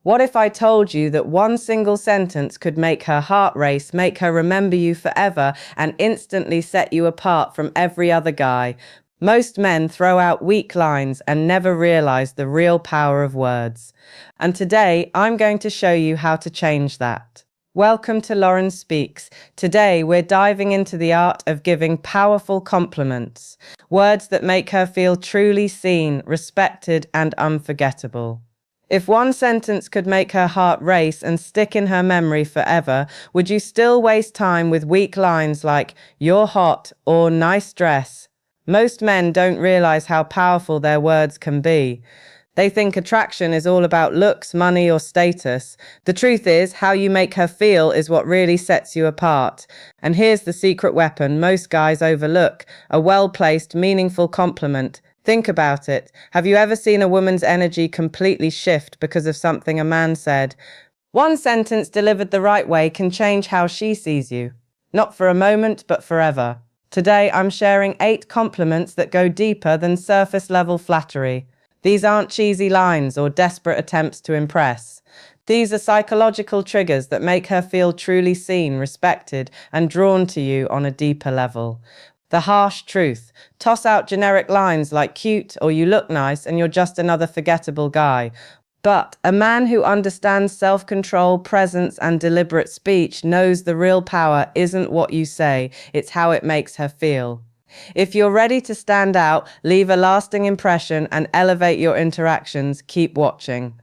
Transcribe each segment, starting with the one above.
What if I told you that one single sentence could make her heart race, make her remember you forever, and instantly set you apart from every other guy? Most men throw out weak lines and never realize the real power of words. And today, I'm going to show you how to change that. Welcome to Lauren Speaks. Today, we're diving into the art of giving powerful compliments, words that make her feel truly seen, respected, and unforgettable. If one sentence could make her heart race and stick in her memory forever, would you still waste time with weak lines like, "You're hot" or "Nice dress"? Most men don't realize how powerful their words can be. They think attraction is all about looks, money, or status. The truth is, how you make her feel is what really sets you apart. And here's the secret weapon most guys overlook: a well-placed, meaningful compliment. Think about it. Have you ever seen a woman's energy completely shift because of something a man said? One sentence delivered the right way can change how she sees you. Not for a moment, but forever. Today, I'm sharing 8 compliments that go deeper than surface-level flattery. These aren't cheesy lines or desperate attempts to impress. These are psychological triggers that make her feel truly seen, respected, and drawn to you on a deeper level. The harsh truth. Toss out generic lines like "cute" or "you look nice" and you're just another forgettable guy. But a man who understands self-control, presence, and deliberate speech knows the real power isn't what you say, it's how it makes her feel. If you're ready to stand out, leave a lasting impression, and elevate your interactions, keep watching.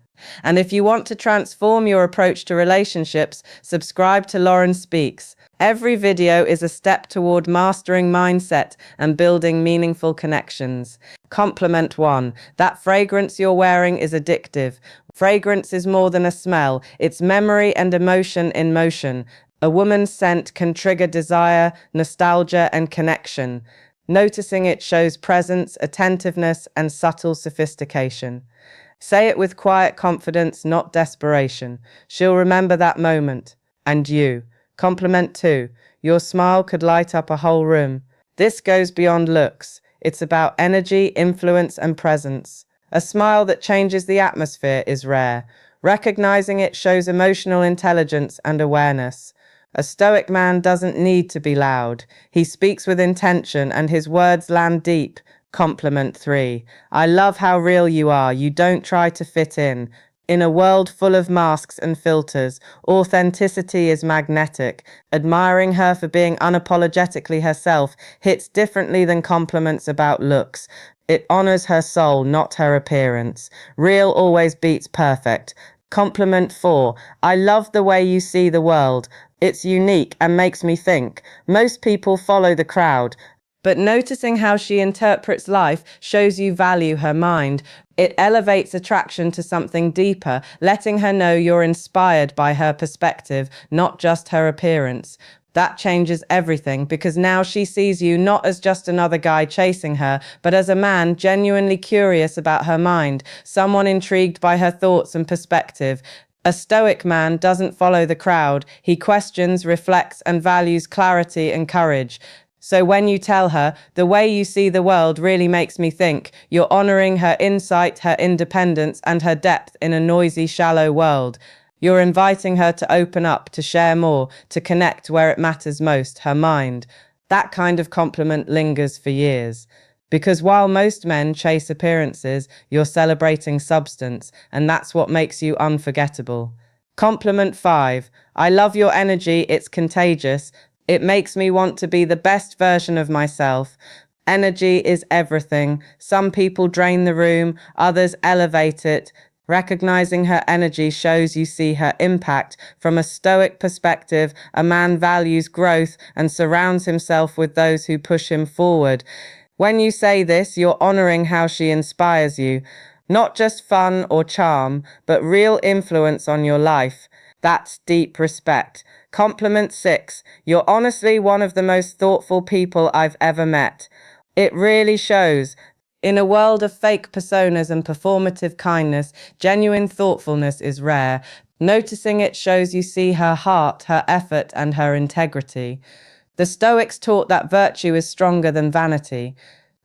And if you want to transform your approach to relationships, subscribe to Lauren Speaks. Every video is a step toward mastering mindset and building meaningful connections. Compliment 1. That fragrance you're wearing is addictive. Fragrance is more than a smell, it's memory and emotion in motion. A woman's scent can trigger desire, nostalgia, and connection. Noticing it shows presence, attentiveness, and subtle sophistication. Say it with quiet confidence, not desperation. She'll remember that moment. And you. Compliment 2. Your smile could light up a whole room. This goes beyond looks. It's about energy, influence, and presence. A smile that changes the atmosphere is rare. Recognizing it shows emotional intelligence and awareness. A stoic man doesn't need to be loud. He speaks with intention and his words land deep. Compliment 3. I love how real you are. You don't try to fit in. In a world full of masks and filters, authenticity is magnetic. Admiring her for being unapologetically herself hits differently than compliments about looks. It honors her soul, not her appearance. Real always beats perfect. Compliment 4. I love the way you see the world. It's unique and makes me think. Most people follow the crowd, but noticing how she interprets life shows you value her mind. It elevates attraction to something deeper, letting her know you're inspired by her perspective, not just her appearance. That changes everything because now she sees you not as just another guy chasing her, but as a man genuinely curious about her mind, someone intrigued by her thoughts and perspective. A stoic man doesn't follow the crowd. He questions, reflects, and values clarity and courage. So when you tell her, "The way you see the world really makes me think," you're honoring her insight, her independence, and her depth in a noisy, shallow world. You're inviting her to open up, to share more, to connect where it matters most, her mind. That kind of compliment lingers for years. Because while most men chase appearances, you're celebrating substance, and that's what makes you unforgettable. Compliment 5. I love your energy, it's contagious. It makes me want to be the best version of myself. Energy is everything. Some people drain the room, others elevate it. Recognizing her energy shows you see her impact. From a stoic perspective, a man values growth and surrounds himself with those who push him forward. When you say this, you're honoring how she inspires you. Not just fun or charm, but real influence on your life. That's deep respect. Compliment 6. You're honestly one of the most thoughtful people I've ever met. It really shows. In a world of fake personas and performative kindness, genuine thoughtfulness is rare. Noticing it shows you see her heart, her effort, and her integrity. The Stoics taught that virtue is stronger than vanity.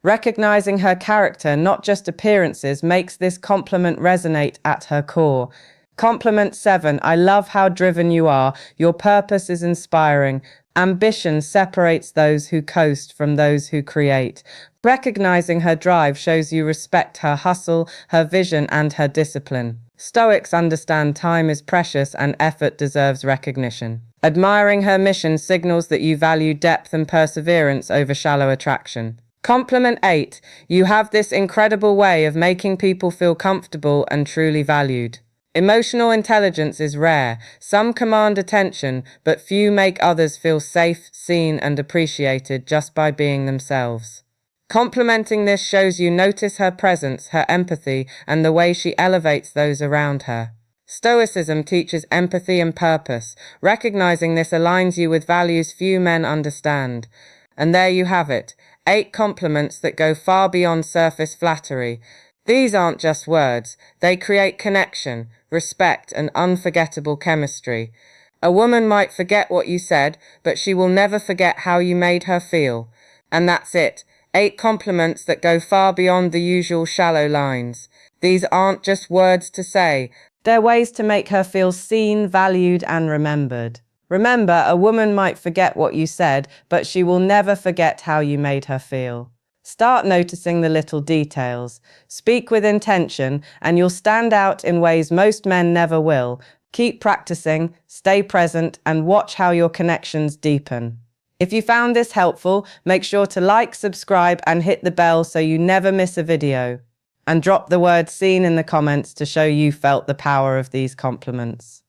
Recognizing her character, not just appearances, makes this compliment resonate at her core. Compliment 7. I love how driven you are. Your purpose is inspiring. Ambition separates those who coast from those who create. Recognizing her drive shows you respect her hustle, her vision, and her discipline. Stoics understand time is precious and effort deserves recognition. Admiring her mission signals that you value depth and perseverance over shallow attraction. Compliment 8. You have this incredible way of making people feel comfortable and truly valued. Emotional intelligence is rare. Some command attention, but few make others feel safe, seen, and appreciated just by being themselves. Complimenting this shows you notice her presence, her empathy, and the way she elevates those around her. Stoicism teaches empathy and purpose. Recognizing this aligns you with values few men understand. And there you have it, 8 compliments that go far beyond surface flattery. These aren't just words, they create connection, respect, and unforgettable chemistry. A woman might forget what you said, but she will never forget how you made her feel. And that's it, 8 compliments that go far beyond the usual shallow lines. These aren't just words to say, they're ways to make her feel seen, valued, and remembered. Remember, a woman might forget what you said, but she will never forget how you made her feel. Start noticing the little details. Speak with intention, and you'll stand out in ways most men never will. Keep practicing, stay present, and watch how your connections deepen. If you found this helpful, make sure to like, subscribe, and hit the bell so you never miss a video. And drop the word "seen" in the comments to show you felt the power of these compliments.